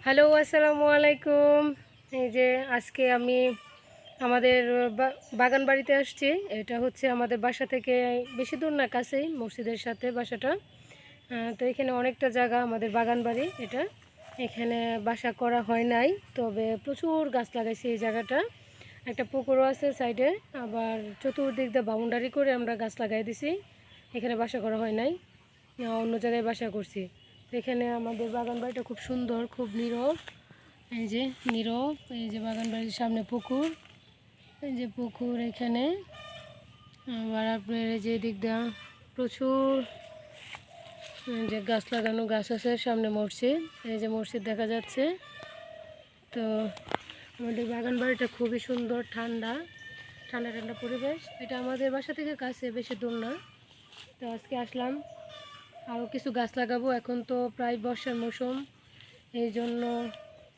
Hello, আসসালামু আলাইকুম। এই যে আজকে আমি আমাদের বাগান বাড়িতে আসছি। এটা হচ্ছে আমাদের বাসা থেকে বেশি দূর না, কাছেই, মসজিদের সাথে বাসাটা। তো এখানে অনেকটা জায়গা আমাদের বাগান বাড়ি এটা। এখানে বাসা করা হয় নাই, তবে প্রচুর গাছ লাগাইছি এই জায়গাটা। একটা পুকুরও আছে সাইডে, আবার চতুর্দিক দিয়ে বাউন্ডারি করে আমরা গাছ লাগাই দিছি। এখানে বাসা করা হয় নাই, অন্য জায়গায় বাসা করছি। তো এখানে আমাদের বাগান বাড়িটা খুব সুন্দর, খুব নীরব। এই যে নীরব, এই যে বাগান বাড়ির সামনে পুকুর, এই যে পুকুর এখানে। আবার আপনার এই যে দিক দিয়ে প্রচুর যে গাছ লাগানো গাছ আছে, সামনে মসজিদ, এই যে মসজিদ দেখা যাচ্ছে। তো আমাদের বাগান বাড়িটা খুবই সুন্দর, ঠান্ডা ঠান্ডা ঠান্ডা পরিবেশ। এটা আমাদের বাসা থেকে কাছে, বেশি দূর না। তো আজকে আসলাম, আরও কিছু গাছ লাগাবো। এখন তো প্রায় বর্ষার মৌসুম, এই জন্য